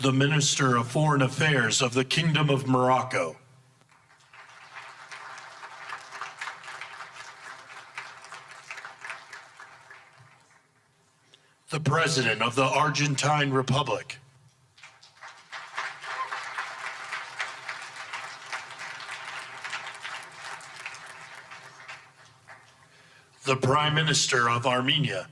the Minister of Foreign Affairs of the Kingdom of Morocco, the President of the Argentine Republic, the Prime Minister of Armenia,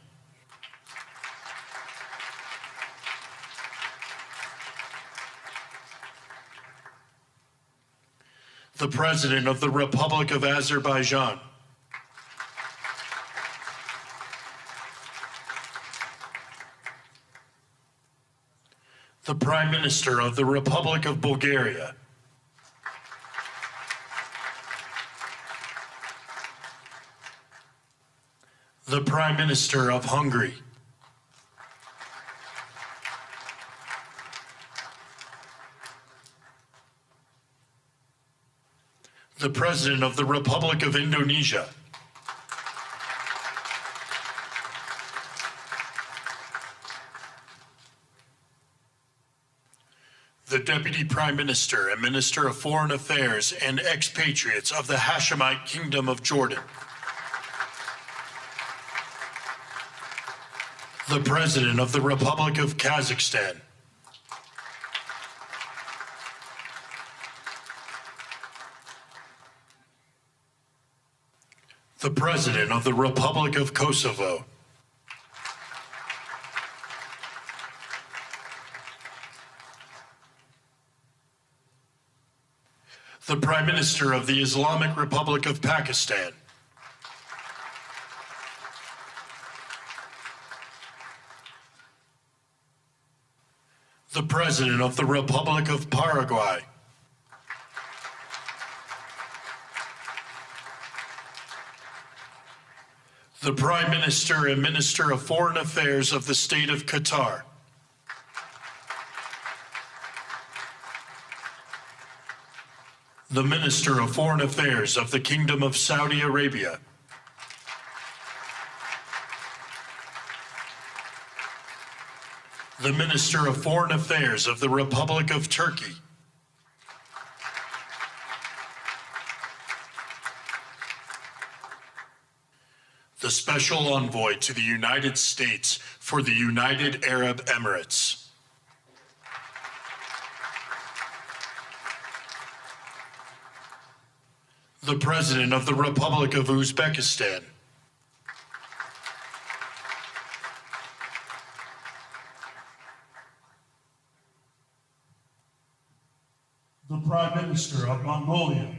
the President of the Republic of Azerbaijan, the Prime Minister of the Republic of Bulgaria, the Prime Minister of Hungary, the President of the Republic of Indonesia, the Deputy Prime Minister and Minister of Foreign Affairs and expatriates of the Hashemite Kingdom of Jordan, the President of the Republic of Kazakhstan, the President of the Republic of Kosovo, the Prime Minister of the Islamic Republic of Pakistan, the President of the Republic of Paraguay, the Prime Minister and Minister of Foreign Affairs of the State of Qatar, the Minister of Foreign Affairs of the Kingdom of Saudi Arabia, the Minister of Foreign Affairs of the Republic of Turkey, the Special Envoy to the United States for the United Arab Emirates, the President of the Republic of Uzbekistan, the Prime Minister of Mongolia,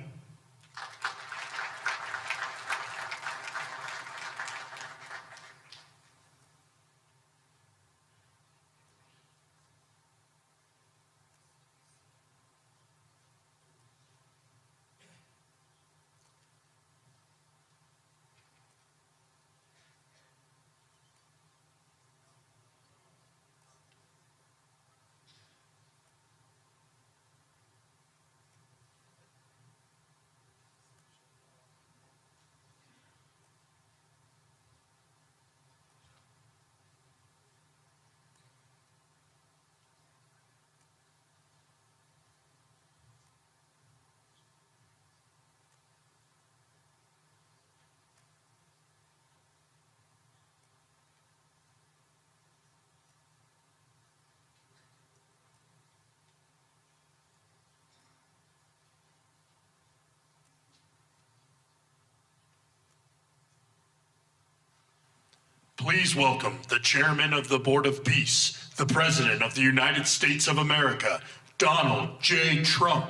Please welcome the Chairman of the Board of Peace, the President of the United States of America, Donald J. Trump.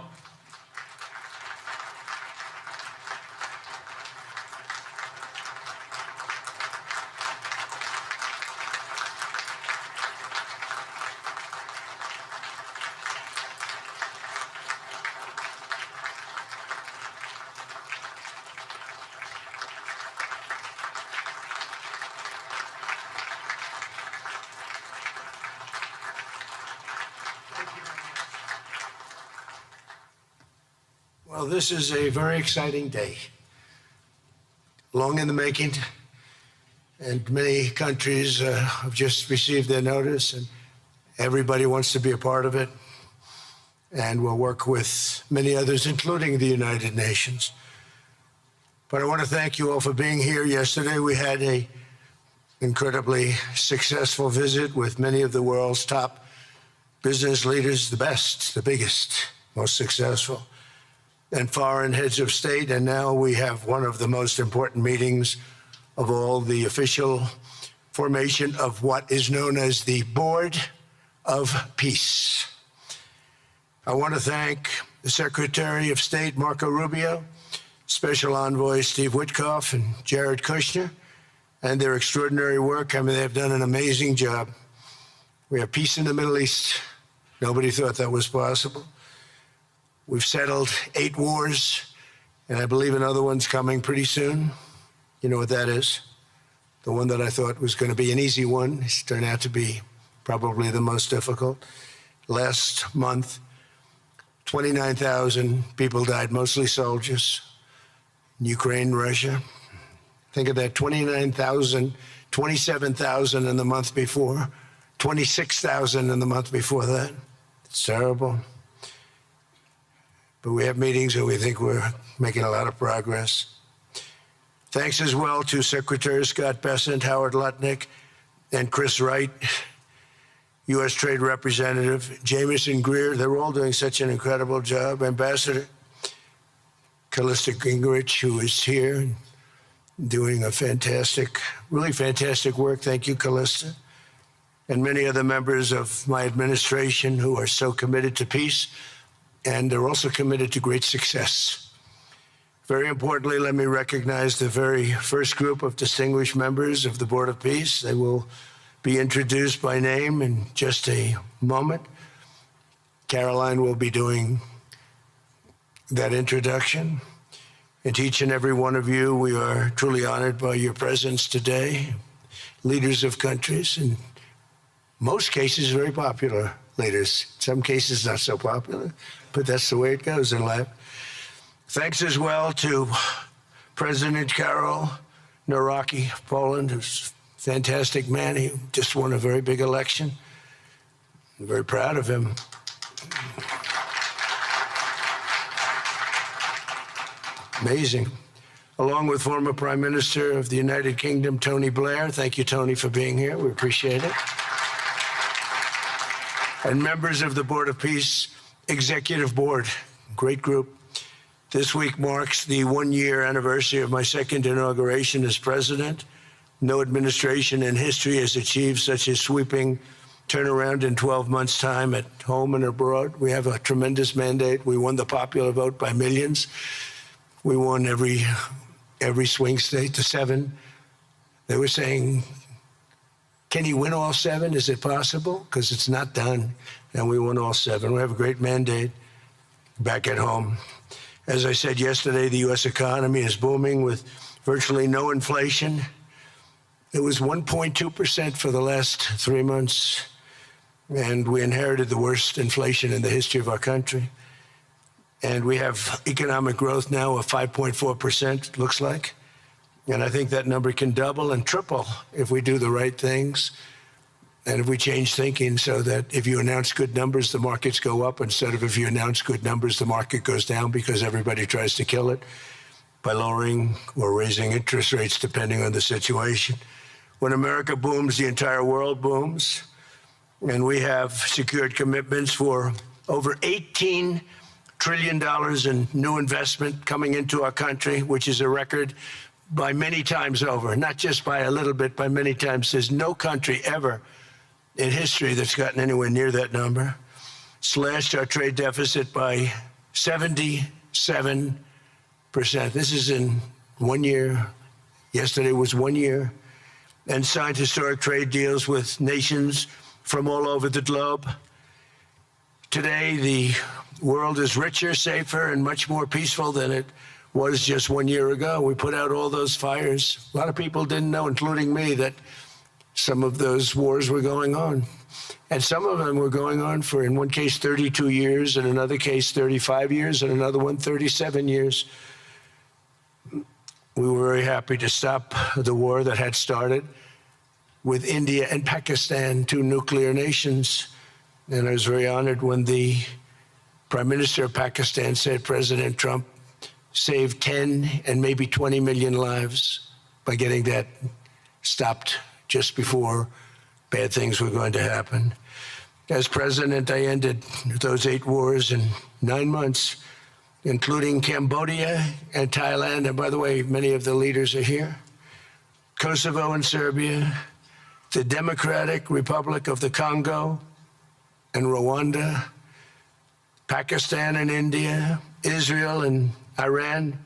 Well, this is a very exciting day, long in the making, and many countries have just received their notice, Everybody wants to be a part of it, and we'll work with many others, including the United Nations. But I want to thank you all for being here. Yesterday we had an incredibly successful visit with many of the world's top business leaders, the best, the biggest, most successful, and foreign heads of state. And now we have one of the most important meetings of all, the official formation of what is known as the Board of Peace. I want to thank the Secretary of State, Marco Rubio, Special Envoy Steve Witkoff, and Jared Kushner, and their extraordinary work. I mean, they've done an amazing job. We have peace in the Middle East. Nobody thought that was possible. We've settled 8 wars, and I believe another one's coming pretty soon. You know what that is? The one that I thought was going to be an easy one. It's turned out to be probably the most difficult. Last month, 29,000 people died, mostly soldiers, in Ukraine, Russia. Think of that, 29,000, 27,000 in the month before, 26,000 in the month before that. It's terrible. But we have meetings and we think we're making a lot of progress. Thanks as well to Secretary Scott Bessent, Howard Lutnick, and Chris Wright, U.S. Trade Representative, Jameson Greer. They're all doing such an incredible job. Ambassador Callista Gingrich, who is here, doing a fantastic, really fantastic work. Thank you, Callista. And many other members of my administration who are so committed to peace, and they're also committed to great success. Very importantly, let me recognize the very first group of distinguished members of the Board of Peace. They will be introduced by name in just a moment. Caroline will be doing that introduction. And to each and every one of you, we are truly honored by your presence today. Leaders of countries, in most cases, very popular leaders. Some cases, not so popular, but that's the way it goes in life. Thanks as well to President Karol Nawrocki of Poland, who's a fantastic man. He just won a very big election. I'm very proud of him. Amazing. Along with former Prime Minister of the United Kingdom, Tony Blair. Thank you, Tony, for being here. We appreciate it. And members of the Board of Peace Executive Board, great group. This week marks the 1-year anniversary of my second inauguration as president. No administration in history has achieved such a sweeping turnaround in 12 months' time at home and abroad. We have a tremendous mandate. We won the popular vote by millions. We won every swing state to 7. They were saying, can you win all 7? Is it possible? Because it's not done. And we won all 7. We have a great mandate back at home. As I said yesterday, the U.S. economy is booming with virtually no inflation. It was 1.2% for the last 3 months. And we inherited the worst inflation in the history of our country. And we have economic growth now of 5.4%, looks like. And I think that number can double and triple if we do the right things and if we change thinking so that if you announce good numbers, the markets go up, instead of if you announce good numbers, the market goes down because everybody tries to kill it by lowering or raising interest rates depending on the situation. When America booms, the entire world booms. And we have secured commitments for over $18 trillion in new investment coming into our country, which is a record by many times over, not just by a little bit, by many times. There's no country ever in history that's gotten anywhere near that number. Slashed our trade deficit by 77%. This is in 1 year. Yesterday was 1 year. And signed historic trade deals with nations from all over the globe. Today, the world is richer, safer, and much more peaceful than it was just 1 year ago. We put out all those fires. A lot of people didn't know, including me, that some of those wars were going on. And some of them were going on for, in one case, 32 years, in another case, 35 years, and another one, 37 years. We were very happy to stop the war that had started with India and Pakistan, 2 nuclear nations, And I was very honored when the Prime Minister of Pakistan said President Trump saved 10 and maybe 20 million lives by getting that stopped just before bad things were going to happen. As president, I ended those 8 wars in 9 months, including Cambodia and Thailand. And by the way, many of the leaders are here. Kosovo and Serbia, the Democratic Republic of the Congo and Rwanda, Pakistan and India, Israel and Iran,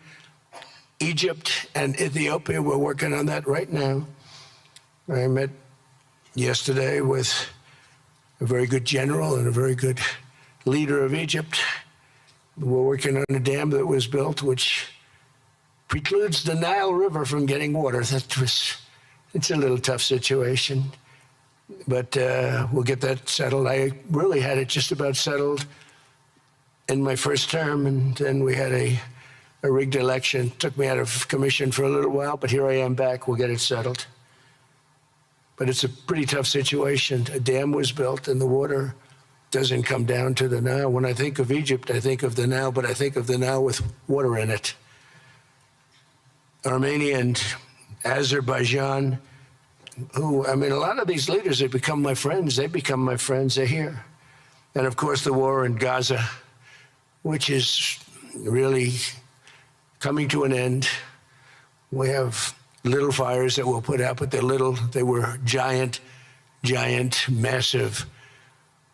Egypt and Ethiopia. We're working on that right now. I met yesterday with a very good general and a very good leader of Egypt. We're working on a dam that was built which precludes the Nile River from getting water. It's a little tough situation, but we'll get that settled. I really had it just about settled in my first term, and then we had a rigged election. Took me out of commission for a little while, but here I am back. We'll get it settled. But it's a pretty tough situation. A dam was built and the water doesn't come down to the Nile. When I think of Egypt, I think of the Nile, but I think of the Nile with water in it. Armenia and Azerbaijan, who, I mean, a lot of these leaders have become my friends. They become my friends. They're here. And of course, the war in Gaza, which is really coming to an end. We have little fires that we'll put out, but they're little. They were giant, massive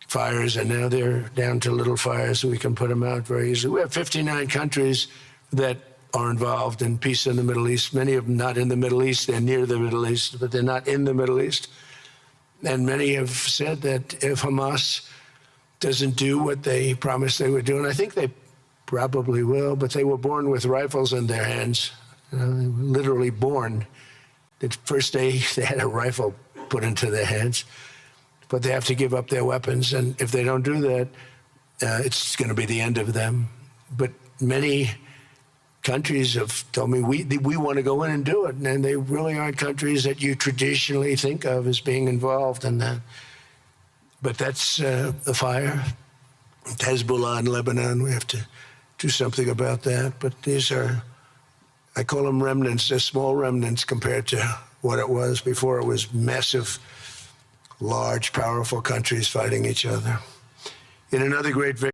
fires, and now they're down to little fires, so we can put them out very easily. We have 59 countries that are involved in peace in the Middle East. Many of them not in the Middle East. They're near the Middle East, but they're not in the Middle East. And many have said that if Hamas doesn't do what they promised they would do, and I think they probably will, but they were born with rifles in their hands. They were literally born. The first day they had a rifle put into their hands, but they have to give up their weapons. And if they don't do that, it's going to be the end of them. But many countries have told me we want to go in and do it, and they really aren't countries that you traditionally think of as being involved in that. But that's the fire. Hezbollah in Lebanon, we have to do something about that. But these are, I call them remnants. They're small remnants compared to what it was before. It was massive, large, powerful countries fighting each other. In another great victory,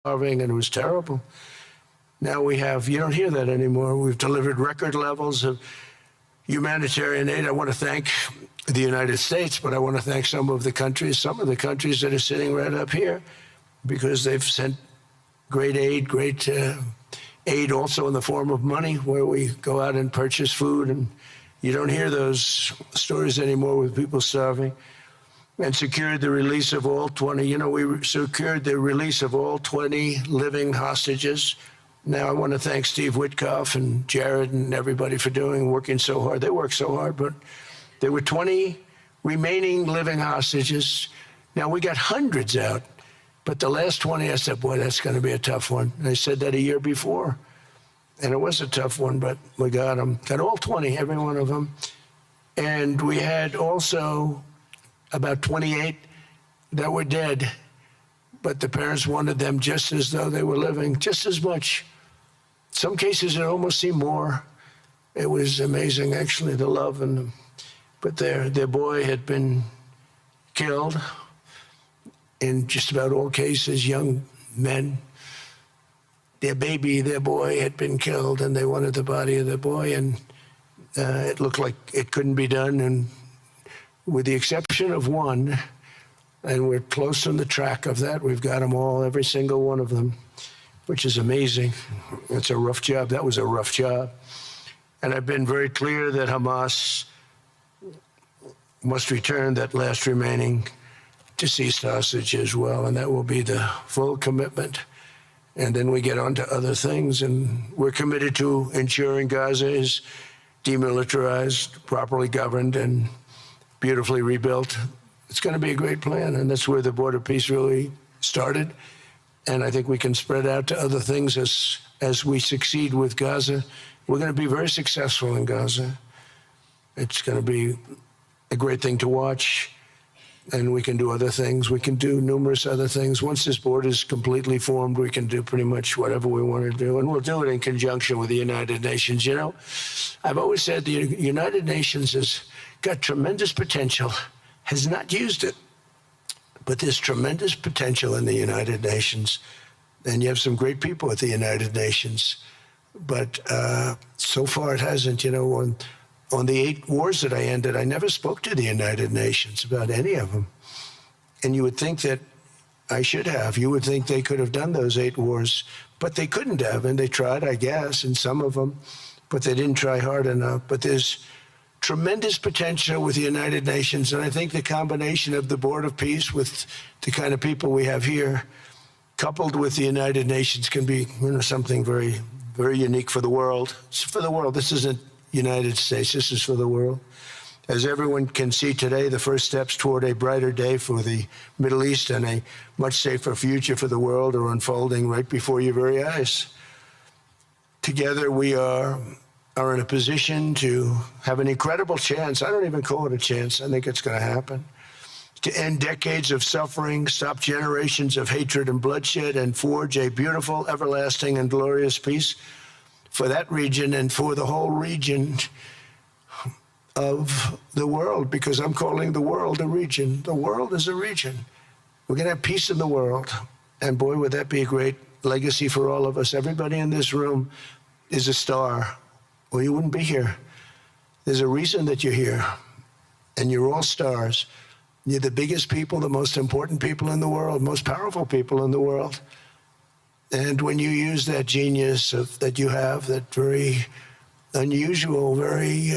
and it was terrible. Now we have, you don't hear that anymore. We've delivered record levels of humanitarian aid. I want to thank the United States, but I want to thank some of the countries that are sitting right up here, because they've sent great aid, aid also in the form of money, where we go out and purchase food, and you don't hear those stories anymore with people starving. and secured the release of all 20. You know, we secured the release of all 20 living hostages. Now, I want to thank Steve Witkoff and Jared and everybody for working so hard. They worked so hard, but there were 20 remaining living hostages. Now, we got hundreds out, but the last 20, I said, boy, that's going to be a tough one. And I said that a year before, and it was a tough one, but we got them. Got all 20, every one of them. And we had also about 28 that were dead, but the parents wanted them just as though they were living, just as much. Some cases, it almost seemed more. It was amazing, actually, the love but their boy had been killed in just about all cases, young men. Their boy had been killed, and they wanted the body of the boy, and it looked like it couldn't be done. And with the exception of one, and we're close on the track of that, we've got them all, every single one of them, which is amazing. It's a rough job. That was a rough job. And I've been very clear that Hamas must return that last remaining deceased hostage as well, and that will be the full commitment. And then we get on to other things, and we're committed to ensuring Gaza is demilitarized, properly governed, and beautifully rebuilt. It's going to be a great plan, and that's where the border peace really started. And I think we can spread out to other things as we succeed with Gaza. We're going to be very successful in Gaza. It's going to be a great thing to watch, and we can do other things. We can do numerous other things. Once this board is completely formed, we can do pretty much whatever we want to do, and we'll do it in conjunction with the United Nations. You know, I've always said the United Nations has got tremendous potential, has not used it, but there's tremendous potential in the United Nations, and you have some great people at the United Nations, but so far it hasn't. You know, on the 8 wars that I ended, I never spoke to the United Nations about any of them. And you would think that I should have. You would think they could have done those 8 wars, but they couldn't have. And they tried, I guess, in some of them, but they didn't try hard enough. But there's tremendous potential with the United Nations. And I think the combination of the Board of Peace with the kind of people we have here, coupled with the United Nations, can be, you know, something very, very unique for the world. It's for the world. This isn't United States. This is for the world. As everyone can see today, the first steps toward a brighter day for the Middle East and a much safer future for the world are unfolding right before your very eyes. Together, we are in a position to have an incredible chance. I don't even call it a chance. I think it's going to happen. To end decades of suffering, stop generations of hatred and bloodshed, and forge a beautiful, everlasting, and glorious peace for that region and for the whole region of the world, because I'm calling the world a region. The world is a region. We're going to have peace in the world. And boy, would that be a great legacy for all of us. Everybody in this room is a star, or you wouldn't be here. There's a reason that you're here, and you're all stars. You're the biggest people, the most important people in the world, most powerful people in the world. And when you use that genius that you have, that very unusual, very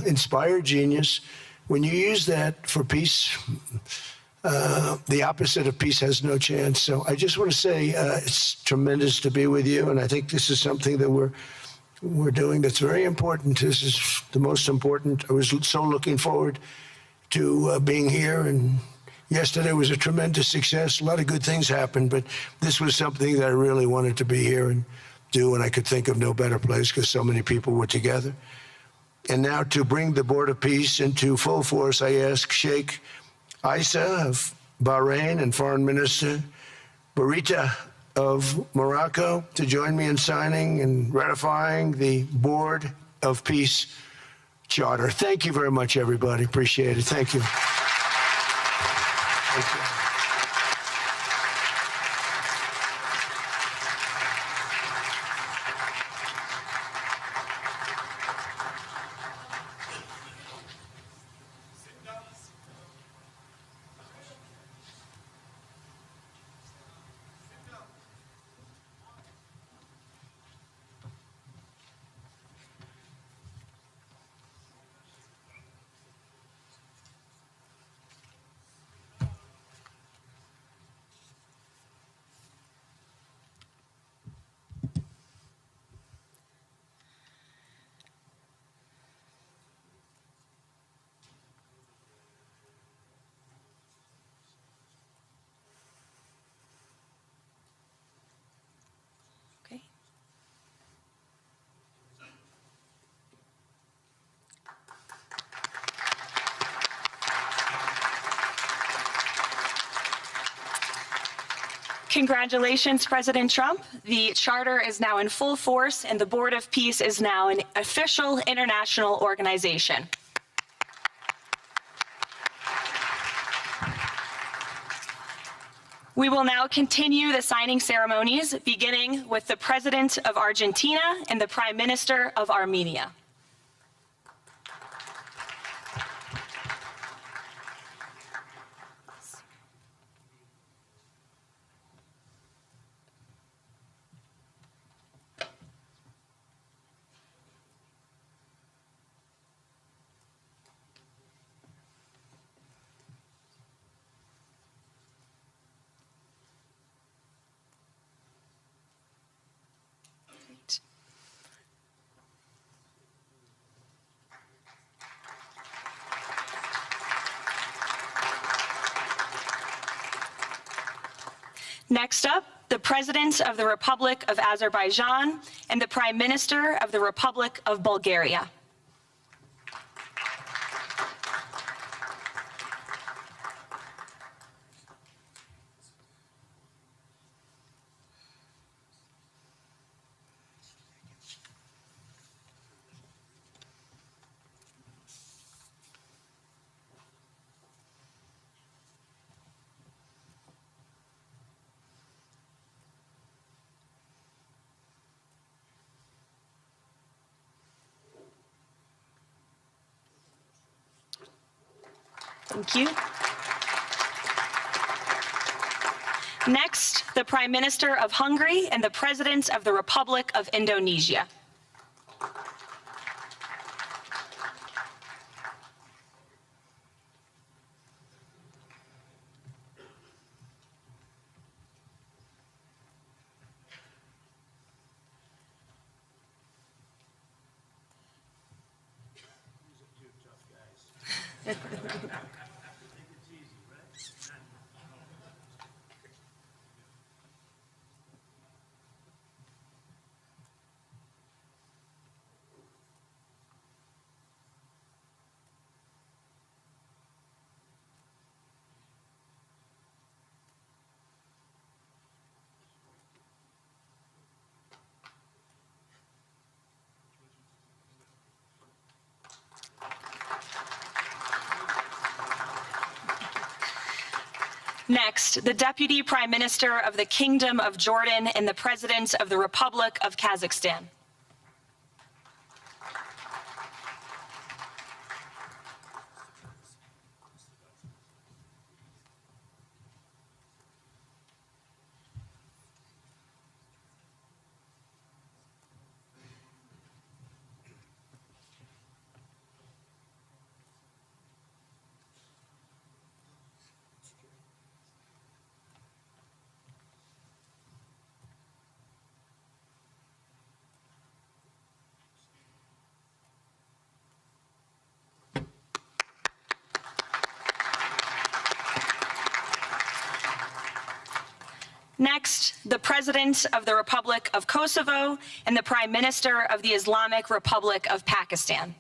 inspired genius, when you use that for peace, the opposite of peace has no chance. So I just want to say it's tremendous to be with you, and I think this is something that we're doing that's very important. This is the most important. I was so looking forward to being here, and yesterday was a tremendous success. A lot of good things happened, but this was something that I really wanted to be here and do, and I could think of no better place because so many people were together. And now to bring the Board of Peace into full force, I ask Sheikh Isa of Bahrain and Foreign Minister Barita of Morocco to join me in signing and ratifying the Board of Peace Charter. Thank you very much, everybody. Appreciate it. Thank you. Thank you. Congratulations, President Trump. The charter is now in full force, and the Board of Peace is now an official international organization. We will now continue the signing ceremonies, beginning with the President of Argentina and the Prime Minister of Armenia. Next up, the President of the Republic of Azerbaijan and the Prime Minister of the Republic of Bulgaria. Thank you. Next, the Prime Minister of Hungary and the President of the Republic of Indonesia. Next, the Deputy Prime Minister of the Kingdom of Jordan and the President of the Republic of Kazakhstan. Next, the President of the Republic of Kosovo and the Prime Minister of the Islamic Republic of Pakistan.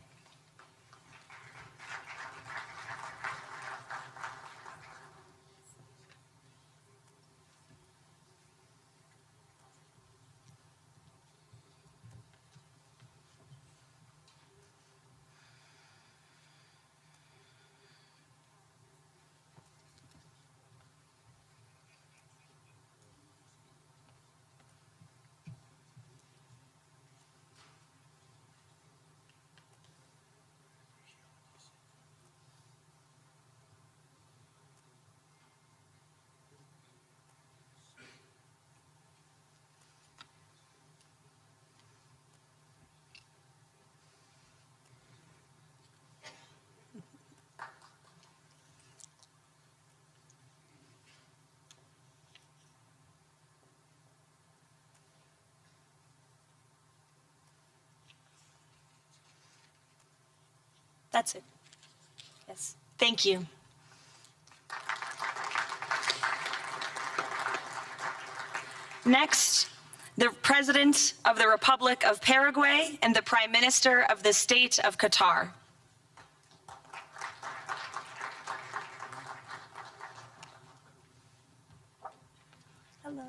That's it. Yes, thank you. Next, the President of the Republic of Paraguay and the Prime Minister of the State of Qatar. Hello.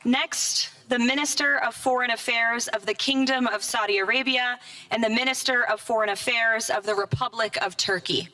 Next, the Minister of Foreign Affairs of the Kingdom of Saudi Arabia and the Minister of Foreign Affairs of the Republic of Turkey.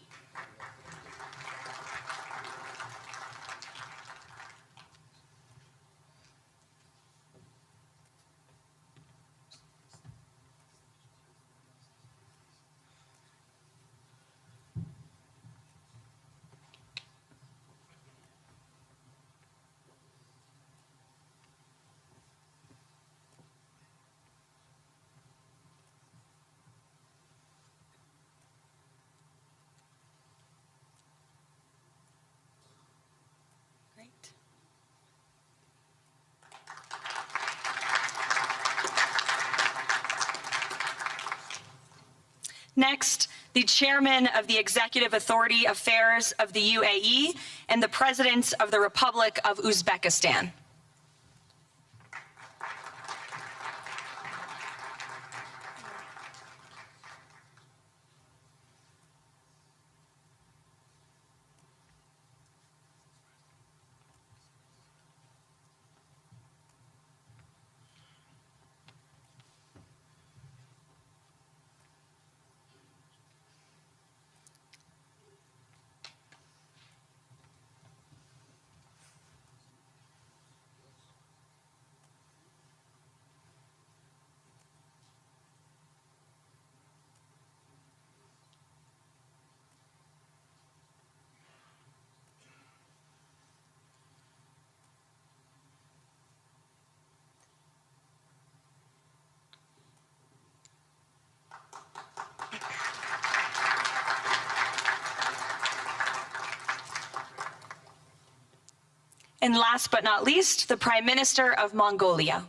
Next, the Chairman of the Executive Authority Affairs of the UAE and the President of the Republic of Uzbekistan. And last but not least, the Prime Minister of Mongolia.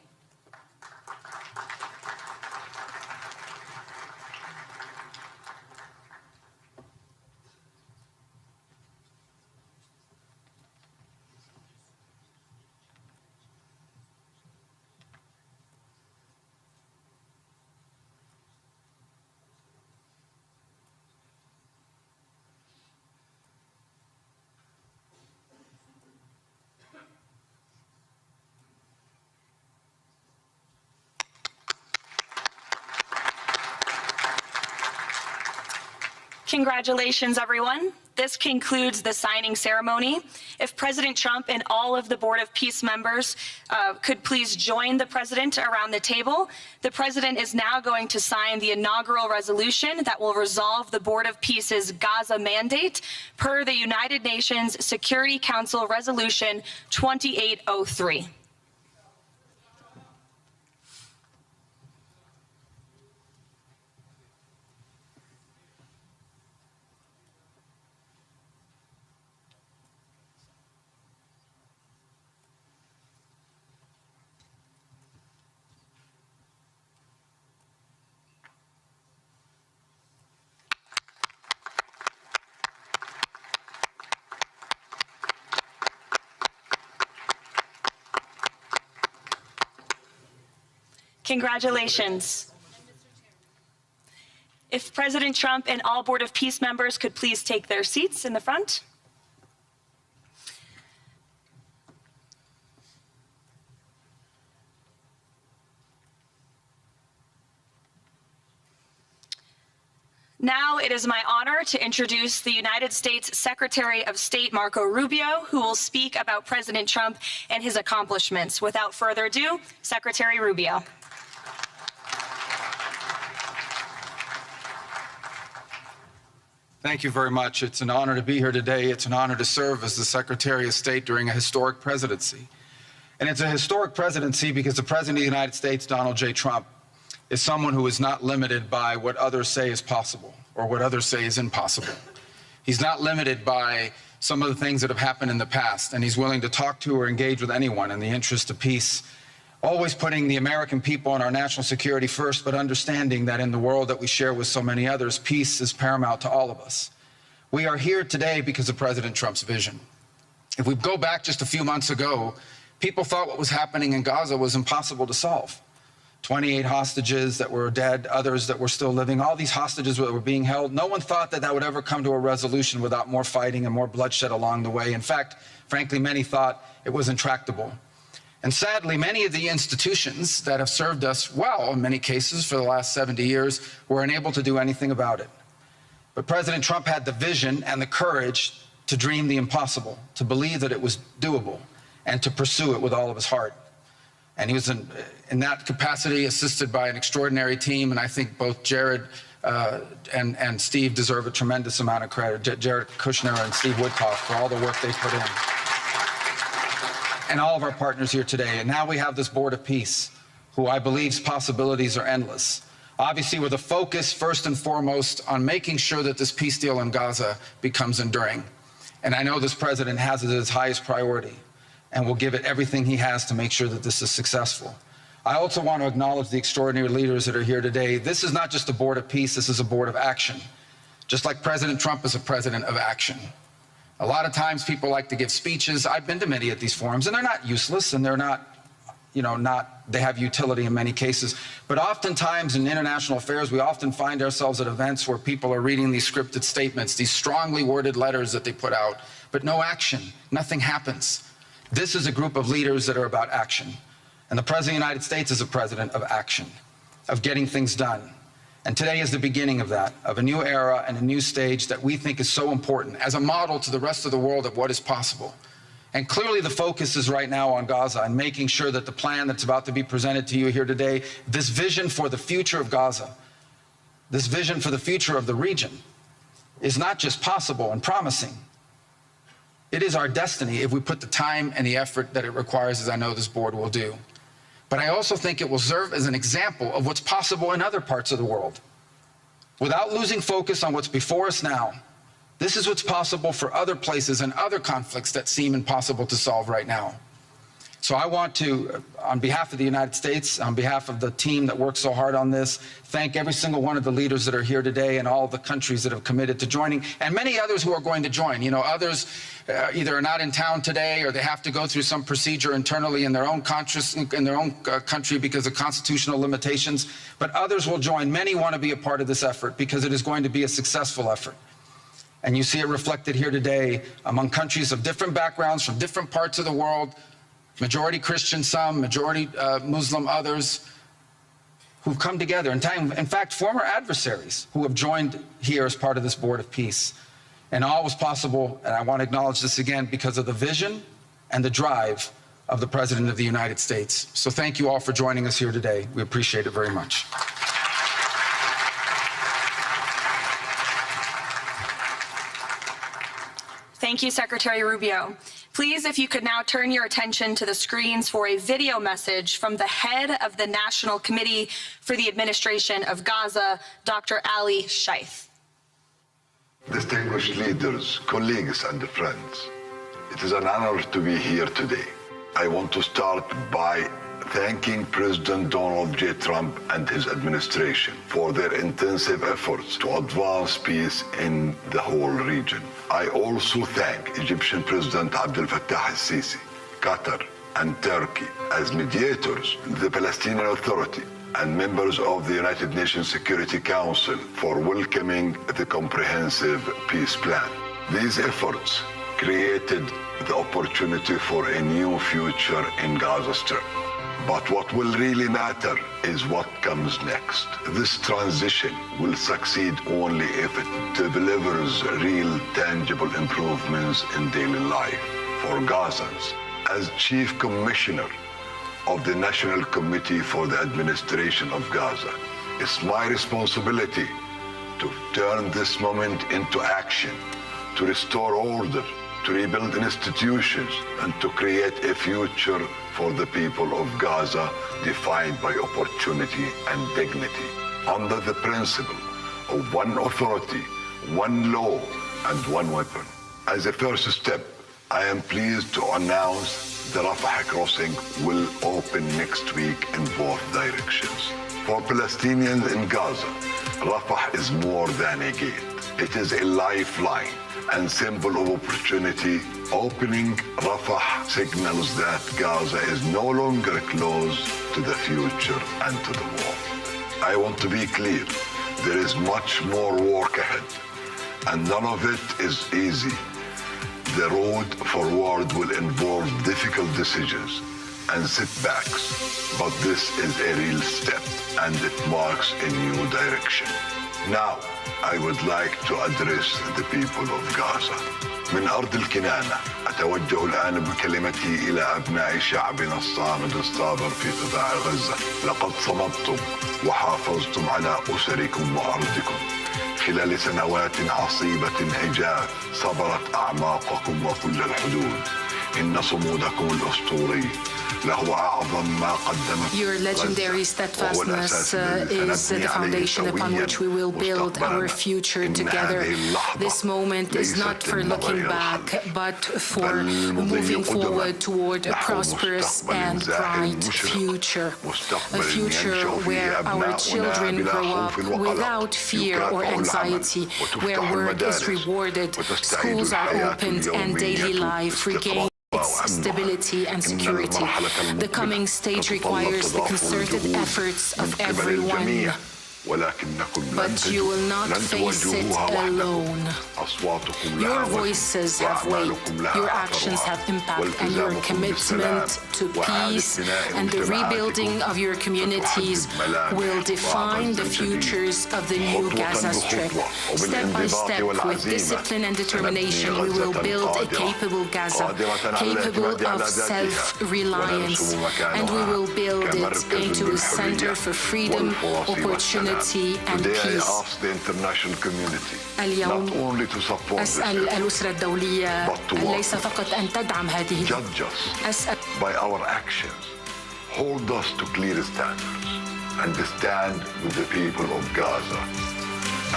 Congratulations, everyone. This concludes the signing ceremony. If President Trump and all of the Board of Peace members could please join the President around the table. The President is now going to sign the inaugural resolution that will resolve the Board of Peace's Gaza mandate per the United Nations Security Council Resolution 2803. Congratulations. If President Trump and all Board of Peace members could please take their seats in the front. Now it is my honor to introduce the United States Secretary of State Marco Rubio, who will speak about President Trump and his accomplishments. Without further ado, Secretary Rubio. Thank you very much. It's an honor to be here today. It's an honor to serve as the Secretary of State during a historic presidency. And it's a historic presidency because the President of the United States, Donald J. Trump, is someone who is not limited by what others say is possible or what others say is impossible. He's not limited by some of the things that have happened in the past, and he's willing to talk to or engage with anyone in the interest of peace, always putting the American people and our national security first, but understanding that in the world that we share with so many others, peace is paramount to all of us. We are here today because of President Trump's vision. If we go back just a few months ago, people thought what was happening in Gaza was impossible to solve. 28 hostages that were dead, others that were still living, all these hostages that were being held. No one thought that that would ever come to a resolution without more fighting and more bloodshed along the way. In fact, frankly, many thought it was intractable. And sadly, many of the institutions that have served us well, in many cases for the last 70 years, were unable to do anything about it. But President Trump had the vision and the courage to dream the impossible, to believe that it was doable, and to pursue it with all of his heart. And he was in that capacity assisted by an extraordinary team, and I think both Jared and Steve deserve a tremendous amount of credit, Jared Kushner and Steve Woodcock, for all the work they put in. And all of our partners here today. And now we have this Board of Peace, who I believe's possibilities are endless. Obviously, with a focus first and foremost on making sure that this peace deal in Gaza becomes enduring. And I know this president has it as his highest priority and will give it everything he has to make sure that this is successful. I also want to acknowledge the extraordinary leaders that are here today. This is not just a board of peace, this is a board of action. Just like President Trump is a president of action. A lot of times people like to give speeches. I've been to many of these forums, and they're not useless, and they're not, they have utility in many cases. But oftentimes in international affairs, we often find ourselves at events where people are reading these scripted statements, these strongly worded letters that they put out, but no action, nothing happens. This is a group of leaders that are about action. And the President of the United States is a president of action, of getting things done. And today is the beginning of that, of a new era and a new stage that we think is so important as a model to the rest of the world of what is possible. And clearly the focus is right now on Gaza and making sure that the plan that's about to be presented to you here today, this vision for the future of Gaza, this vision for the future of the region, is not just possible and promising. It is our destiny if we put the time and the effort that it requires, as I know this board will do. But I also think it will serve as an example of what's possible in other parts of the world. Without losing focus on what's before us now, this is what's possible for other places and other conflicts that seem impossible to solve right now. So I want to, on behalf of the United States, on behalf of the team that worked so hard on this, thank every single one of the leaders that are here today and all the countries that have committed to joining, and many others who are going to join. Others either are not in town today or they have to go through some procedure internally in their own country because of constitutional limitations, but others will join. Many want to be a part of this effort because it is going to be a successful effort. And you see it reflected here today among countries of different backgrounds from different parts of the world, majority Christian, some, majority Muslim, others, who've come together. In fact, former adversaries who have joined here as part of this Board of Peace. And all was possible, and I want to acknowledge this again, because of the vision and the drive of the President of the United States. So thank you all for joining us here today. We appreciate it very much. Thank you, Secretary Rubio. Please, if you could now turn your attention to the screens for a video message from the head of the National Committee for the Administration of Gaza, Dr. Ali Shaith. Distinguished leaders, colleagues, and friends, it is an honor to be here today. I want to start by thanking President Donald J. Trump and his administration for their intensive efforts to advance peace in the whole region. I also thank Egyptian President Abdel Fattah al-Sisi, Qatar, and Turkey as mediators, the Palestinian Authority, and members of the United Nations Security Council for welcoming the comprehensive peace plan. These efforts created the opportunity for a new future in Gaza Strip. But what will really matter is what comes next. This transition will succeed only if it delivers real, tangible improvements in daily life for Gazans. As Chief Commissioner of the National Committee for the Administration of Gaza, it's my responsibility to turn this moment into action, to restore order, to rebuild institutions, and to create a future for the people of Gaza defined by opportunity and dignity, under the principle of one authority, one law, and one weapon. As a first step, I am pleased to announce the Rafah crossing will open next week in both directions. For Palestinians in Gaza, Rafah is more than a gate. It is a lifeline and symbol of opportunity. Opening Rafah signals that Gaza is no longer closed to the future and to the war. I want to be clear, there is much more work ahead, and none of it is easy. The road forward will involve difficult decisions and setbacks, but this is a real step and it marks a new direction. Now, I would like to address the people of Gaza. من أرض الكنانة أتوجه الآن بكلمتي إلى أبناء شعبنا الصامد الصابر في قطاع غزة. لقد صمدتم وحافظتم على أسركم وأرضكم خلال سنوات عصيبة هجاء صبرت أعماقكم وكل الحدود. إن صمودكم الأسطوري له أعظم ما قدمت. Your legendary steadfastness is the foundation upon which we will build our future together. This moment is not for looking back, but for moving forward toward a prosperous and bright future. A future where our children grow up without fear or anxiety, where work is rewarded, schools are opened, and daily life regains stability and security. The coming stage requires the concerted efforts of everyone. But you will not face it alone. Your voices have weight, your actions have impact, and your commitment to peace and the rebuilding of your communities will define the futures of the new Gaza Strip. Step by step, with discipline and determination, we will build a capable Gaza, capable of self-reliance, and we will build it into a center for freedom, opportunity, and peace. اليوم أسأل الأسرة الدولية ليس فقط أن تدعم هذه أسأل by our actions hold us to clear standards and stand with the people of Gaza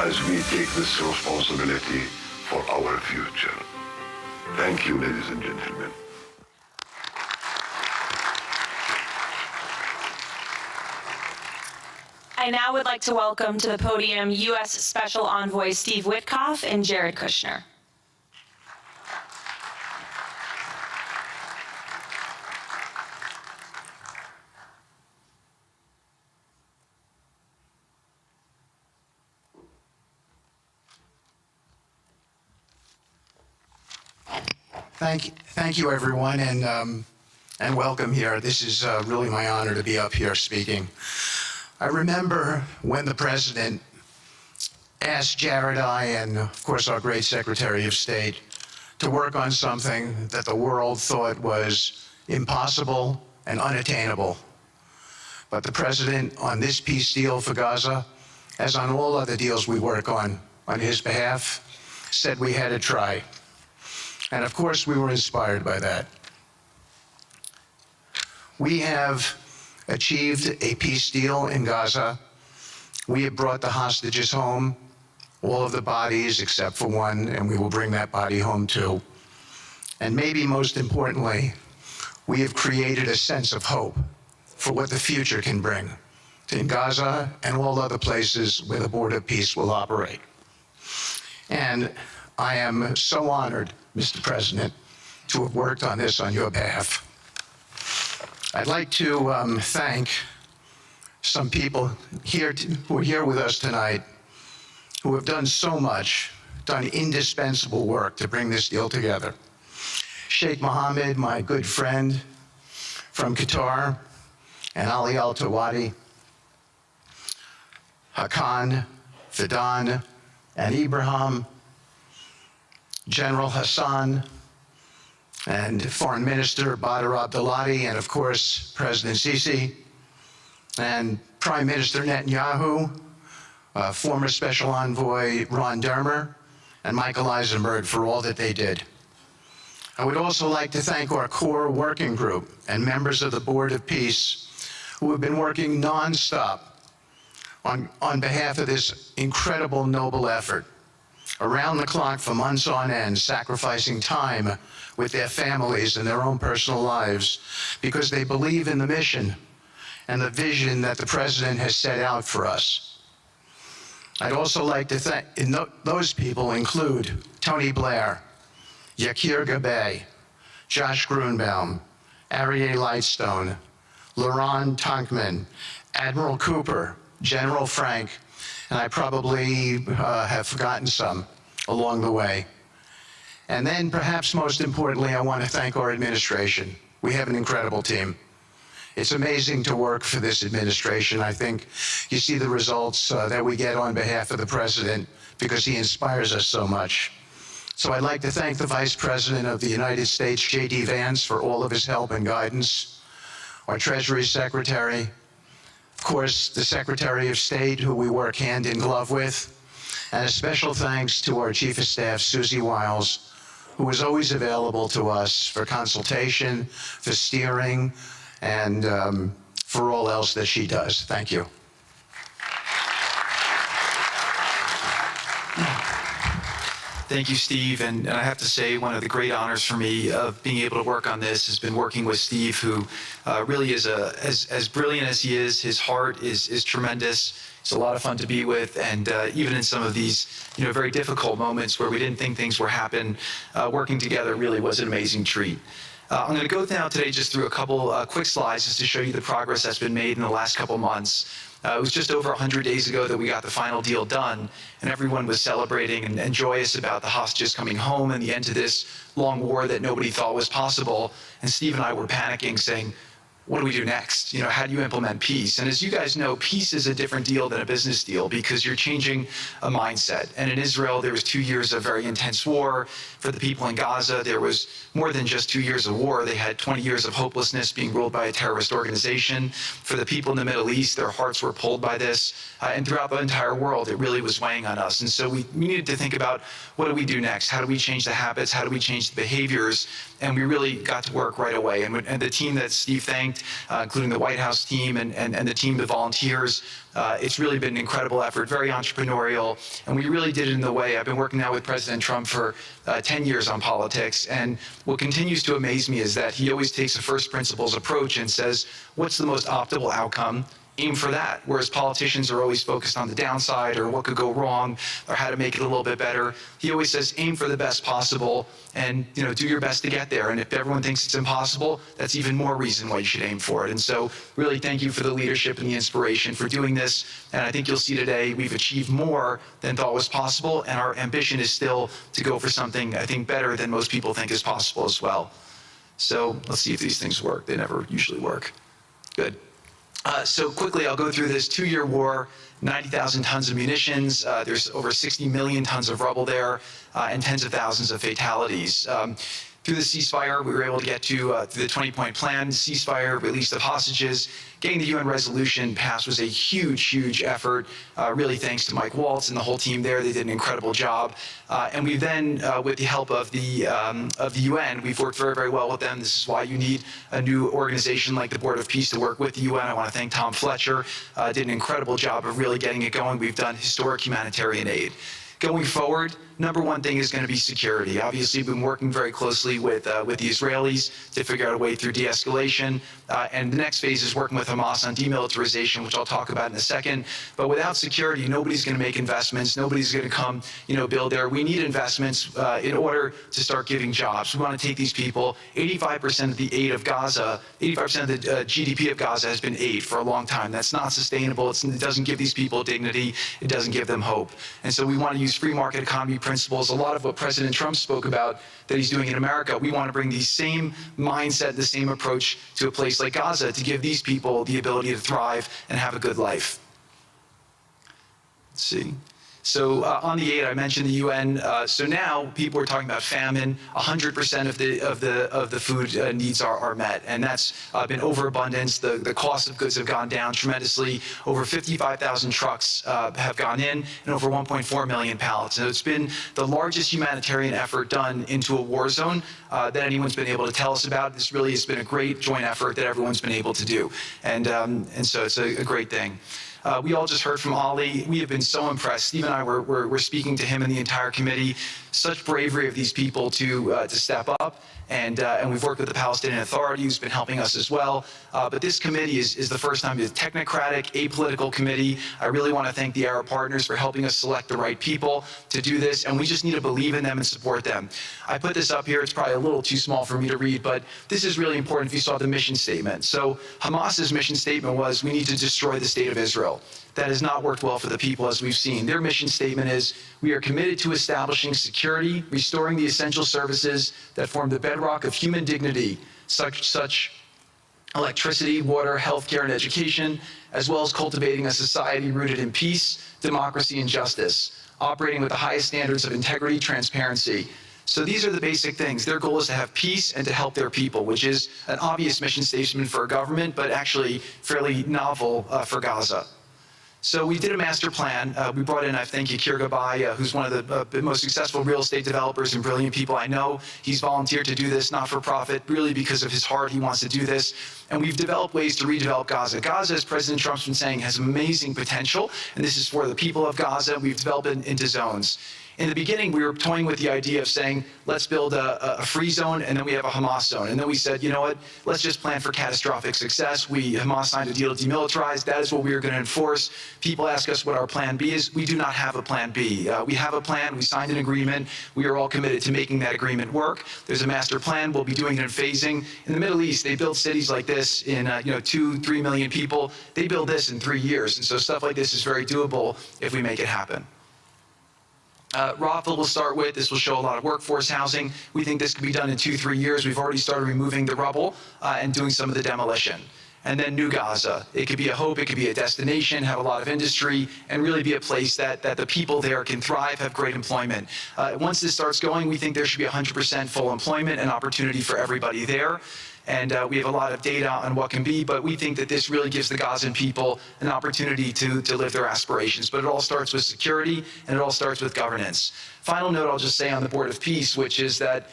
as we take this responsibility for our future. Thank you, ladies and gentlemen. I now would like to welcome to the podium U.S. Special Envoy Steve Witkoff and Jared Kushner. Thank you, everyone, and welcome here. This is really my honor to be up here speaking. I remember when the president asked Jared, and of course our great Secretary of State, to work on something that the world thought was impossible and unattainable. But the president, on this peace deal for Gaza, as on all other deals we work on his behalf, said we had to try. And of course we were inspired by that. We have achieved a peace deal in Gaza. We have brought the hostages home, all of the bodies except for one, and we will bring that body home too. And maybe most importantly, we have created a sense of hope for what the future can bring in Gaza and all other places where the Board of Peace will operate. And I am so honored, Mr. President, to have worked on this on your behalf. I'd like to thank some people who are here with us tonight who have done so much, done indispensable work to bring this deal together. Sheikh Mohammed, my good friend from Qatar, and Ali Al-Tawadi, Hakan, Fidan, and Ibrahim, General Hassan, and Foreign Minister Badr Abdulati, and of course, President Sisi, and Prime Minister Netanyahu, former Special Envoy Ron Dermer, and Michael Eisenberg for all that they did. I would also like to thank our core working group and members of the Board of Peace who have been working nonstop on behalf of this incredible, noble effort, around the clock for months on end, sacrificing time with their families and their own personal lives because they believe in the mission and the vision that the President has set out for us. I'd also like to thank, those people include Tony Blair, Yakir Gabay, Josh Grunbaum, Aryeh Lightstone, Laurent Tankman, Admiral Cooper, General Frank, and I probably have forgotten some along the way. And then perhaps most importantly, I want to thank our administration. We have an incredible team. It's amazing to work for this administration. I think you see the results that we get on behalf of the president because he inspires us so much. So I'd like to thank the Vice President of the United States, J.D. Vance, for all of his help and guidance, our Treasury Secretary, of course, the Secretary of State, who we work hand in glove with, and a special thanks to our Chief of Staff, Susie Wiles, who is always available to us for consultation, for steering, and for all else that she does. Thank you. Thank you, Steve. And I have to say, one of the great honors for me of being able to work on this has been working with Steve, who really is as brilliant as he is. His heart is tremendous. It's a lot of fun to be with, and even in some of these, very difficult moments where we didn't think things were happening, working together really was an amazing treat. I'm going to go now today just through a couple quick slides just to show you the progress that's been made in the last couple months. It was just over 100 days ago that we got the final deal done, and everyone was celebrating and joyous about the hostages coming home and the end to this long war that nobody thought was possible. And Steve and I were panicking, saying, what do we do next? How do you implement peace? And as you guys know, peace is a different deal than a business deal because you're changing a mindset. And in Israel, there was 2 years of very intense war. For the people in Gaza, there was more than just 2 years of war. They had 20 years of hopelessness being ruled by a terrorist organization. For the people in the Middle East, their hearts were pulled by this. And throughout the entire world, it really was weighing on us. And so we needed to think about, what do we do next? How do we change the habits? How do we change the behaviors? And we really got to work right away. And the team that Steve thanked, including the White House team and the team of volunteers, it's really been an incredible effort, very entrepreneurial, and we really did it in the way. I've been working now with President Trump for 10 years on politics, and what continues to amaze me is that he always takes a first principles approach and says, what's the most optimal outcome? Aim for that, whereas politicians are always focused on the downside or what could go wrong or how to make it a little bit better. He always says, aim for the best possible and do your best to get there. And if everyone thinks it's impossible, that's even more reason why you should aim for it. And so really thank you for the leadership and the inspiration for doing this. And I think you'll see today we've achieved more than thought was possible, and our ambition is still to go for something, I think, better than most people think is possible as well. So let's see if these things work. They never usually work. Good. So quickly, I'll go through this 2-year war, 90,000 tons of munitions. There's over 60 million tons of rubble there, and tens of thousands of fatalities. Through the ceasefire, we were able to get to through the 20-point plan, ceasefire, release of hostages. Getting the UN resolution passed was a huge, huge effort, really thanks to Mike Waltz and the whole team there. They did an incredible job. And we then, with the help of the UN, we've worked very, very well with them. This is why you need a new organization like the Board of Peace to work with the UN. I want to thank Tom Fletcher, did an incredible job of really getting it going. We've done historic humanitarian aid. Going forward, number one thing is going to be security. Obviously, we've been working very closely with the Israelis to figure out a way through de-escalation. And the next phase is working with Hamas on demilitarization, which I'll talk about in a second. But without security, nobody's going to make investments. Nobody's going to come, build there. We need investments in order to start giving jobs. We want to take these people. 85% of the aid of Gaza, 85% of the GDP of Gaza has been aid for a long time. That's not sustainable. It doesn't give these people dignity. It doesn't give them hope. And so we want to use free market economy principles. A lot of what President Trump spoke about that he's doing in America, we want to bring the same mindset, the same approach to a place like Gaza to give these people the ability to thrive and have a good life. Let's see. So on the aid, I mentioned the UN. So now people are talking about famine. 100% of the food needs are met, and that's been overabundance. The cost of goods have gone down tremendously. Over 55,000 trucks have gone in, and over 1.4 million pallets. And it's been the largest humanitarian effort done into a war zone that anyone's been able to tell us about. This really has been a great joint effort that everyone's been able to do, and so it's a great thing. We all just heard from Ali. We have been so impressed. Steve and I were speaking to him and the entire committee. Such bravery of these people to step up. And we've worked with the Palestinian Authority, who's been helping us as well. But this committee is the first time it's a technocratic, apolitical committee. I really want to thank the Arab partners for helping us select the right people to do this. And we just need to believe in them and support them. I put this up here. It's probably a little too small for me to read, but this is really important if you saw the mission statement. So Hamas's mission statement was, we need to destroy the state of Israel. That has not worked well for the people, as we've seen. Their mission statement is, we are committed to establishing security, restoring the essential services that form the bedrock of human dignity, such electricity, water, healthcare, and education, as well as cultivating a society rooted in peace, democracy, and justice, operating with the highest standards of integrity, transparency. So these are the basic things. Their goal is to have peace and to help their people, which is an obvious mission statement for a government, but actually fairly novel for Gaza. So we did a master plan. We brought in, I think, Yakir Gabay, who's one of the most successful real estate developers and brilliant people I know. He's volunteered to do this, not for profit, really because of his heart. He wants to do this. And we've developed ways to redevelop Gaza. Gaza, as President Trump's been saying, has amazing potential, and this is for the people of Gaza. We've developed it into zones. In the beginning, we were toying with the idea of saying, let's build a free zone, and then we have a Hamas zone. And then we said, you know what, let's just plan for catastrophic success. Hamas signed a deal to demilitarize. That is what we are going to enforce. People ask us what our plan B is. We do not have a plan B. We have a plan. We signed an agreement. We are all committed to making that agreement work. There's a master plan. We'll be doing it in phasing. In the Middle East, they build cities like this in 2-3 million people. They build this in 3 years. And so stuff like this is very doable if we make it happen. Rafah will start with. This will show a lot of workforce housing. We think this could be done in 2-3 years. We've already started removing the rubble and doing some of the demolition. And then New Gaza. It could be a hope, it could be a destination, have a lot of industry, and really be a place that the people there can thrive, have great employment. Once this starts going, we think there should be 100% full employment and opportunity for everybody there. And we have a lot of data on what can be, but we think that this really gives the Gazan people an opportunity to live their aspirations. But it all starts with security, and it all starts with governance. Final note I'll just say on the Board of Peace, which is that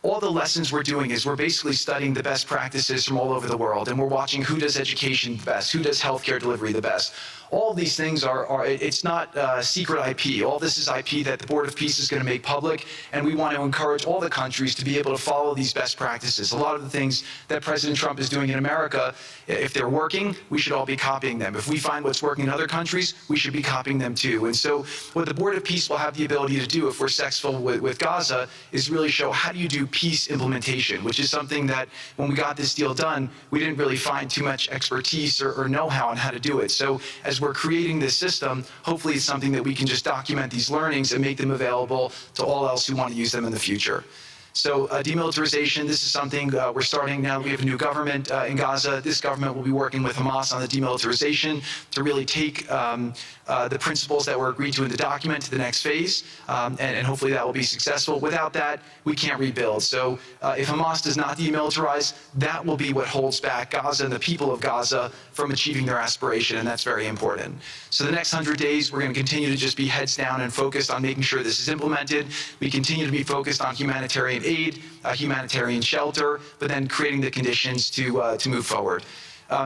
all the lessons we're doing is we're basically studying the best practices from all over the world, and we're watching who does education the best, who does healthcare delivery the best. All of these things it's not secret IP. All this is IP that the Board of Peace is going to make public, and we want to encourage all the countries to be able to follow these best practices. A lot of the things that President Trump is doing in America, if they're working, we should all be copying them. If we find what's working in other countries, we should be copying them too. And so what the Board of Peace will have the ability to do if we're successful with Gaza is really show how do you do peace implementation, which is something that when we got this deal done, we didn't really find too much expertise or know-how on how to do it. So as we're creating this system, hopefully it's something that we can just document these learnings and make them available to all else who want to use them in the future. So demilitarization, this is something we're starting now. We have a new government in Gaza. This government will be working with Hamas on the demilitarization to really take the principles that were agreed to in the document to the next phase, and hopefully that will be successful. Without that, we can't rebuild. So if Hamas does not demilitarize, that will be what holds back Gaza and the people of Gaza from achieving their aspiration, and that's very important. So the next 100 days, we're going to continue to just be heads down and focused on making sure this is implemented. We continue to be focused on humanitarian aid, humanitarian shelter, but then creating the conditions to move forward.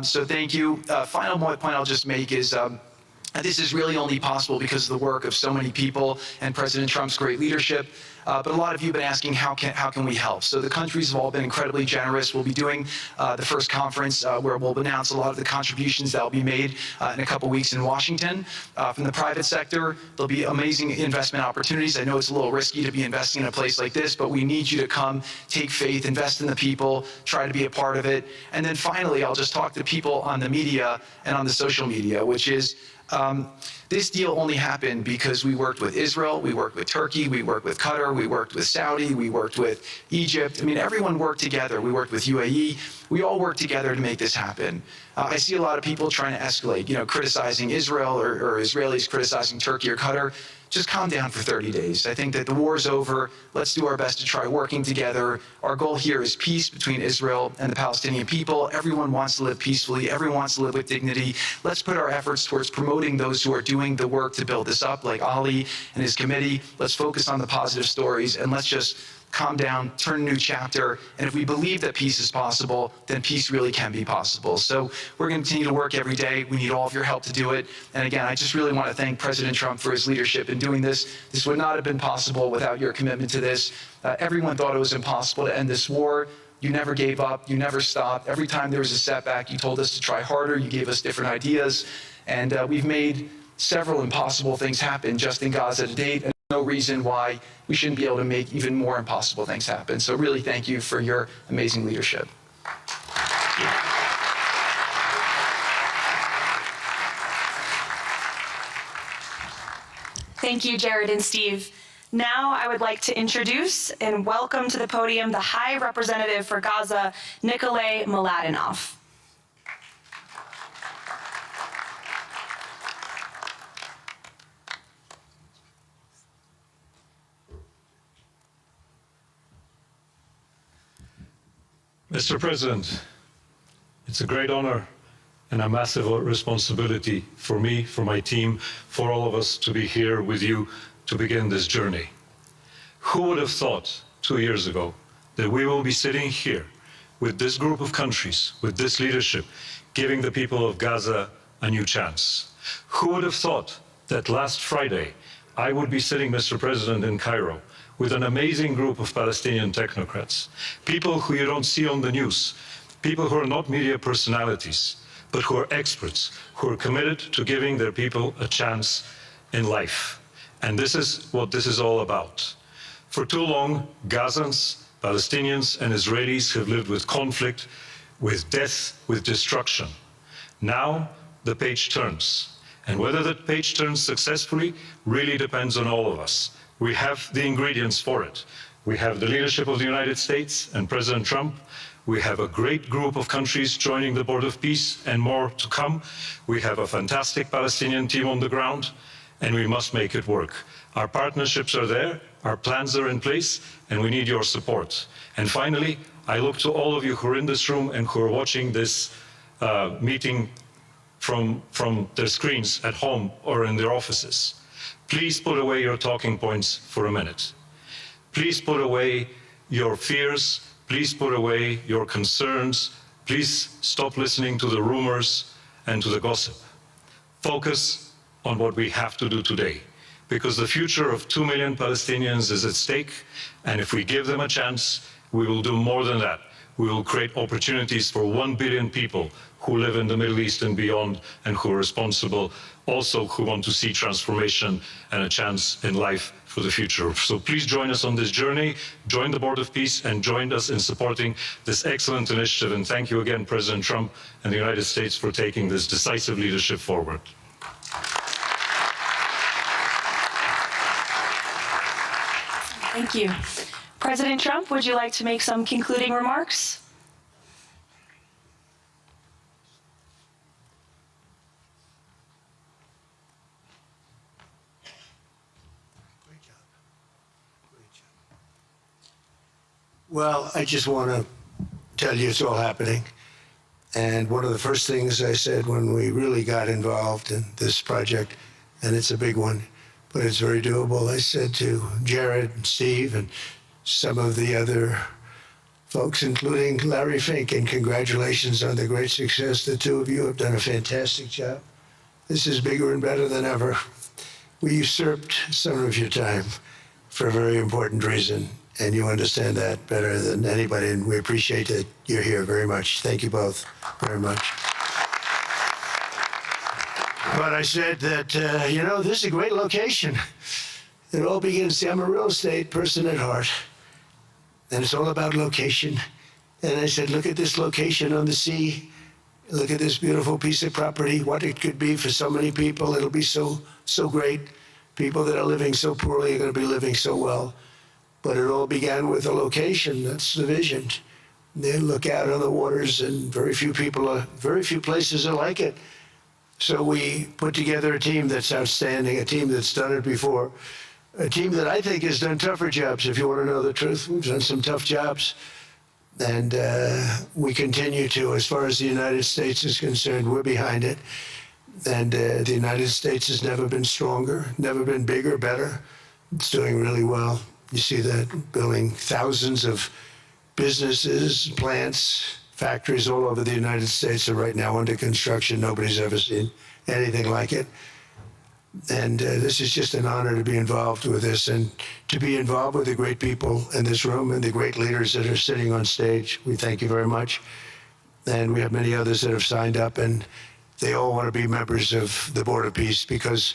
So thank you. Final point I'll just make is this is really only possible because of the work of so many people and President Trump's great leadership. But a lot of you have been asking, how can we help? So the countries have all been incredibly generous. We'll be doing the first conference where we'll announce a lot of the contributions that will be made in a couple weeks in Washington. From the private sector, there'll be amazing investment opportunities. I know it's a little risky to be investing in a place like this, but we need you to come, take faith, invest in the people, try to be a part of it. And then finally, I'll just talk to people on the media and on the social media, which is, this deal only happened because we worked with Israel, we worked with Turkey, we worked with Qatar, we worked with Saudi, we worked with Egypt. I mean, everyone worked together. We worked with UAE. We all worked together to make this happen. I see a lot of people trying to escalate, criticizing Israel or Israelis criticizing Turkey or Qatar. Just calm down for 30 days. I think that the war is over. Let's do our best to try working together. Our goal here is peace between Israel and the Palestinian people. Everyone wants to live peacefully. Everyone wants to live with dignity. Let's put our efforts towards promoting those who are doing the work to build this up, like Ali and his committee. Let's focus on the positive stories, and let's just calm down, turn a new chapter, and if we believe that peace is possible, then peace really can be possible. So we're going to continue to work every day. We need all of your help to do it. And again, I just really want to thank President Trump for his leadership in doing this. This would not have been possible without your commitment to this. Everyone thought it was impossible to end this war. You never gave up. You never stopped. Every time there was a setback, you told us to try harder. You gave us different ideas. And we've made several impossible things happen just in Gaza to date. No reason why we shouldn't be able to make even more impossible things happen. So really thank you for your amazing leadership. Thank you, Jared and Steve. Now I would like to introduce and welcome to the podium the High Representative for Gaza, Nikolay Mladenov. Mr. President, it's a great honor and a massive responsibility for me, for my team, for all of us to be here with you to begin this journey. Who would have thought 2 years ago that we will be sitting here with this group of countries, with this leadership, giving the people of Gaza a new chance? Who would have thought that last Friday I would be sitting, Mr. President, in Cairo with an amazing group of Palestinian technocrats, people who you don't see on the news, people who are not media personalities, but who are experts, who are committed to giving their people a chance in life. And this is what this is all about. For too long, Gazans, Palestinians, and Israelis have lived with conflict, with death, with destruction. Now, the page turns. And whether that page turns successfully really depends on all of us. We have the ingredients for it. We have the leadership of the United States and President Trump. We have a great group of countries joining the Board of Peace and more to come. We have a fantastic Palestinian team on the ground, and we must make it work. Our partnerships are there, our plans are in place, and we need your support. And finally, I look to all of you who are in this room and who are watching this meeting from their screens at home or in their offices. Please put away your talking points for a minute. Please put away your fears. Please put away your concerns. Please stop listening to the rumors and to the gossip. Focus on what we have to do today, because the future of 2 million Palestinians is at stake, and if we give them a chance, we will do more than that. We will create opportunities for 1 billion people who live in the Middle East and beyond, and who are responsible, also who want to see transformation and a chance in life for the future. So please join us on this journey, join the Board of Peace, and join us in supporting this excellent initiative. And thank you again, President Trump and the United States, for taking this decisive leadership forward. Thank you. President Trump, would you like to make some concluding remarks? Well, I just want to tell you it's all happening. And one of the first things I said when we really got involved in this project, and it's a big one, but it's very doable, I said to Jared and Steve and some of the other folks, including Larry Fink, and congratulations on the great success. The two of you have done a fantastic job. This is bigger and better than ever. We usurped some of your time for a very important reason, and you understand that better than anybody, and we appreciate that you're here very much. Thank you both very much. But I said that, this is a great location. It all begins, see, I'm a real estate person at heart, and it's all about location. And I said, look at this location on the sea. Look at this beautiful piece of property, what it could be for so many people. It'll be so great. People that are living so poorly are going to be living so well. But it all began with a location. That's the vision. They look out on the waters, and very few places are like it. So we put together a team that's outstanding, a team that's done it before, a team that I think has done tougher jobs, if you want to know the truth. We've done some tough jobs. And we continue to, as far as the United States is concerned, we're behind it. And the United States has never been stronger, never been bigger, better. It's doing really well. You see that, building thousands of businesses, plants, factories all over the United States are right now under construction. Nobody's ever seen anything like it. And this is just an honor to be involved with this, and to be involved with the great people in this room and the great leaders that are sitting on stage. We thank you very much. And we have many others that have signed up, and they all want to be members of the Board of Peace, because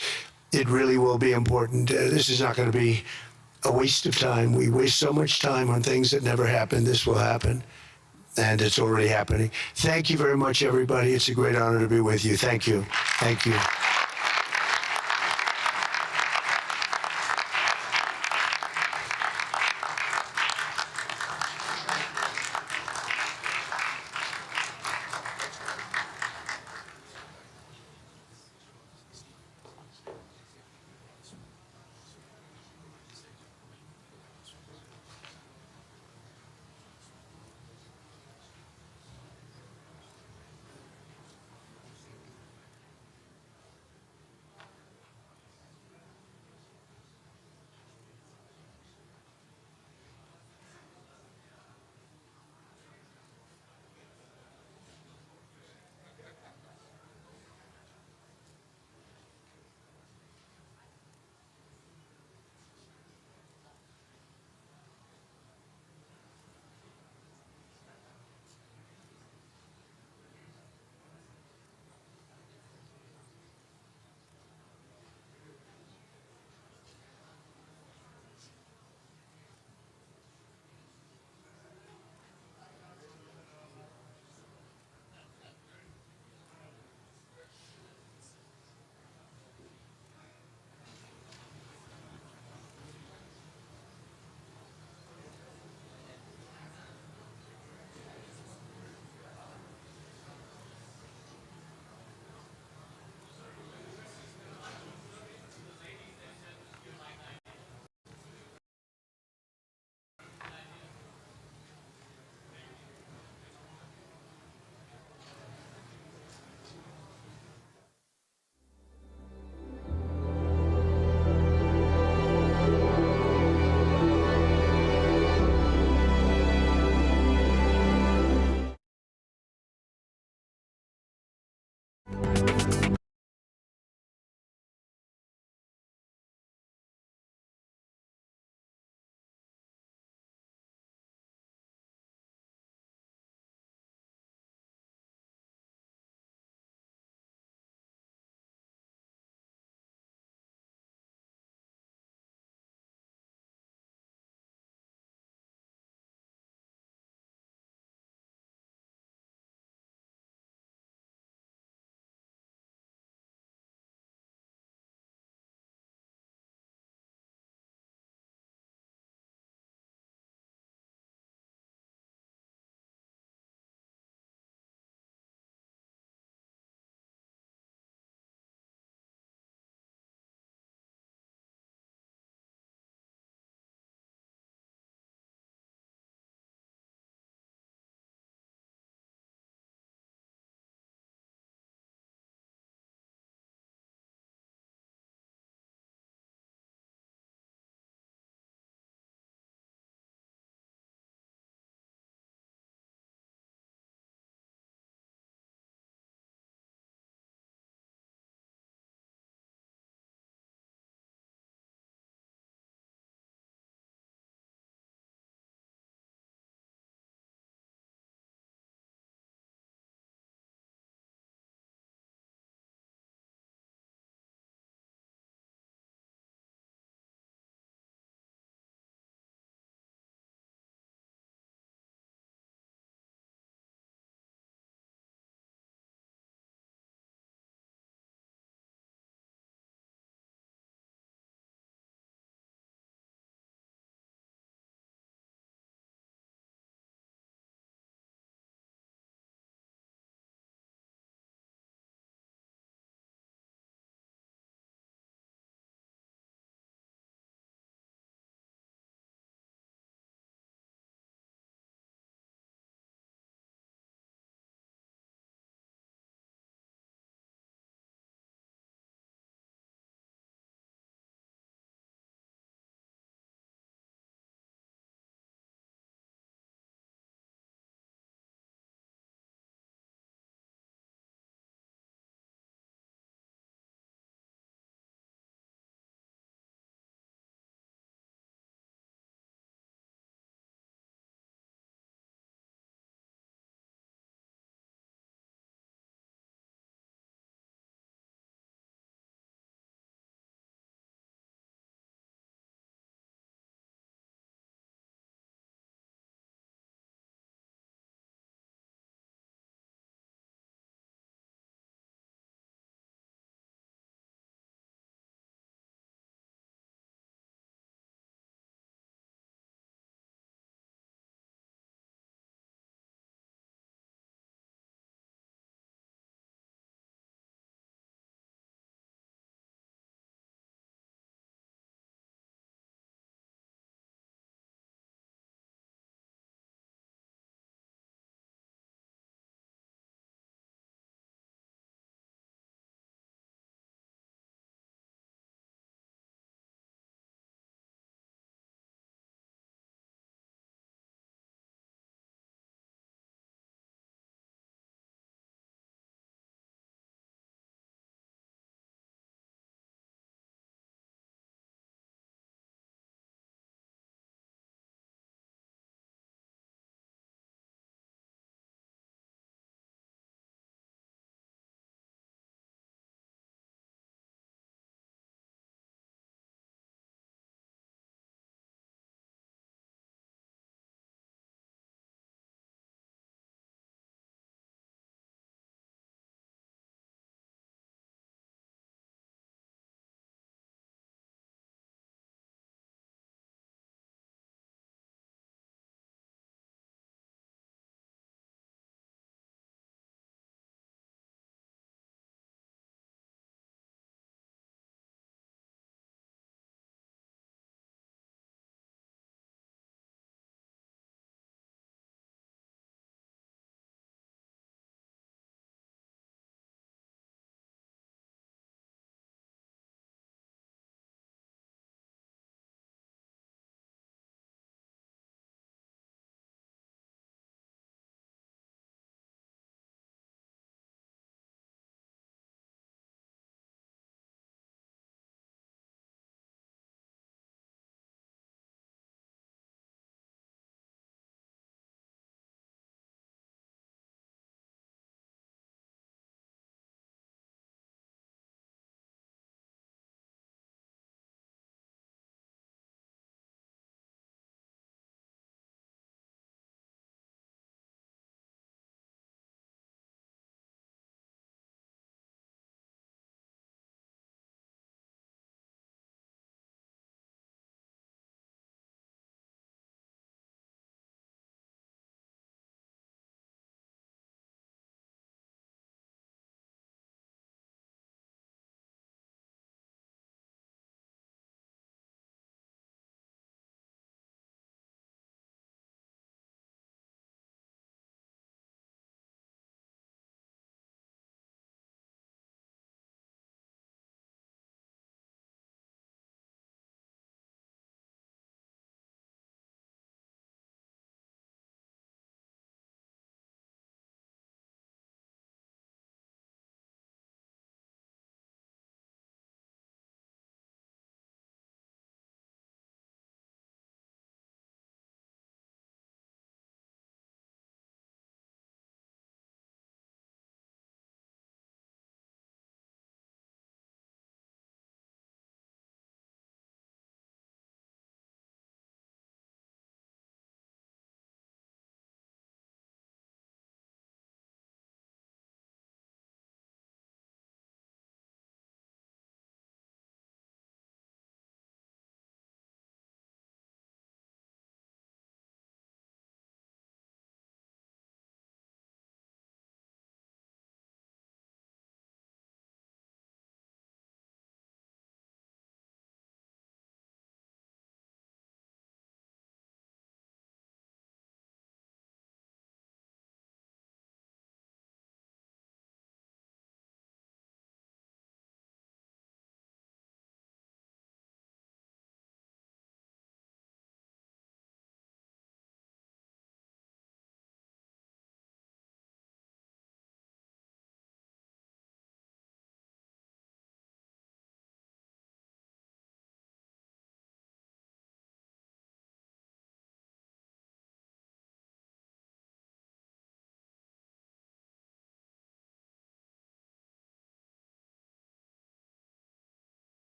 it really will be important. This is not going to be a waste of time. We waste so much time on things that never happen. This will happen, and it's already happening. Thank you very much, everybody. It's a great honor to be with you. Thank you. Thank you.